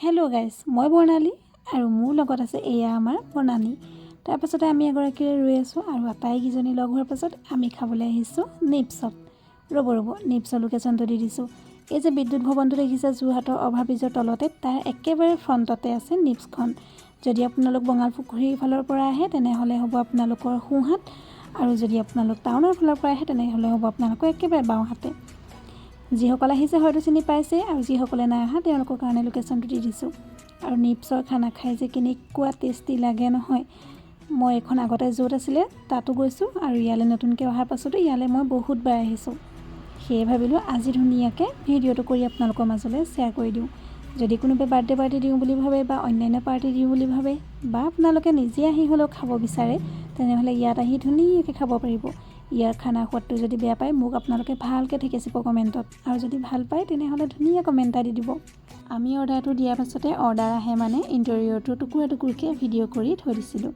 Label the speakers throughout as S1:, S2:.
S1: Hello' guys, মই বৰ্ণালী আৰু মোৰ লগত আছে এয়া আমাৰ বনানী। তাৰপাছতে আমি এগৰাকীৰে ৰৈ আছোঁ আৰু আটাইকেইজনী লগ হোৱাৰ পাছত আমি খাবলৈ আহিছোঁ নিপছত। ৰ'ব নিপছৰ লোকেশ্যনটো দি দিছোঁ। এই যে বিদ্যুৎ ভৱনটো দেখিছে যোৰহাটৰ অভাৰব্ৰিজৰ তলতে, তাৰ একেবাৰে ফ্ৰণ্টতে আছে নিপছখন। যদি আপোনালোক বঙালপুখুৰীৰ ফালৰ পৰা আহে তেনেহ'লে হ'ব আপোনালোকৰ সোঁহাত, আৰু যদি আপোনালোক টাউনৰ ফালৰ পৰা আহে তেনেহ'লে হ'ব আপোনালোকৰ একেবাৰে বাওঁহাতে। যিসকল আহিছে হয়তো চিনি পাইছে, আৰু যিসকলে নাই অহা তেওঁলোকৰ কাৰণে লোকেশ্যনটো দি দিছোঁ। আৰু নিপছৰ খানা খাই যে কেনেকুৱা টেষ্টি লাগে নহয়। মই এইখন আগতে য'ত আছিলে তাতো গৈছোঁ, আৰু ইয়ালৈ নতুনকৈ অহাৰ পাছতো ইয়ালৈ মই বহুতবাৰ আহিছোঁ। সেয়ে ভাবিলোঁ আজি ধুনীয়াকৈ ভিডিঅ'টো কৰি আপোনালোকৰ মাজলৈ শ্বেয়াৰ কৰি দিওঁ। যদি কোনোবাই বাৰ্থডে পাৰ্টি দিওঁ বুলি ভাবে বা অন্যান্য পাৰ্টি দিওঁ বুলি ভাবে, বা আপোনালোকে নিজে আহি হ'লেও খাব বিচাৰে, তেনেহ'লে ইয়াত আহি ধুনীয়াকৈ খাব পাৰিব। ইয়াৰ খানা সোৱাদটো যদি বেয়া পায় মোক আপোনালোকে ভালকৈ ঠেকেচিব কমেণ্টত, আৰু যদি ভাল পায় তেনেহ'লে ধুনীয়া কমেণ্ট এটা দি দিব। আমি অৰ্ডাৰটো দিয়াৰ পাছতে অৰ্ডাৰ আহে মানে ইণ্টেৰিয়ৰটো টুকুৰা ভিডিঅ' কৰি থৈ দিছিলোঁ,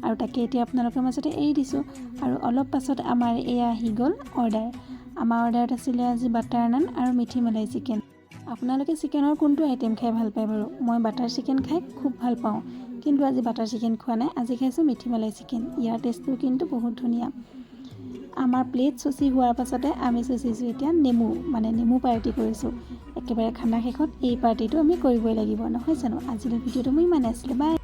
S1: আৰু তাকে এতিয়া আপোনালোকৰ মাজতে এৰি দিছোঁ। আৰু অলপ পাছত আমাৰ এয়া আহি গ'ল অৰ্ডাৰ। আমাৰ অৰ্ডাৰত আছিলে আজি বাটাৰ নান আৰু মিঠি মলাই চিকেন। আপোনালোকে চিকেনৰ কোনটো আইটেম খাই ভাল পায় বাৰু? মই বাটাৰ চিকেন খাই খুব ভাল পাওঁ, কিন্তু আজি বাটাৰ চিকেন খোৱা নাই, আজি খাইছোঁ মিঠি মলাই চিকেন। ইয়াৰ টেষ্টটো কিন্তু বহুত ধুনীয়া। আমাৰ প্লেট চুচি হোৱাৰ পাছতে আমি চুচিছোঁ এতিয়া নেমু পাৰ্টি কৰিছোঁ। একেবাৰে খানা শেষত এই পাৰ্টিটো আমি কৰিবই লাগিব, নহয় জানো? আজিলৈ ভিডিঅ'টো মই ইমানে আছিলে। বাই।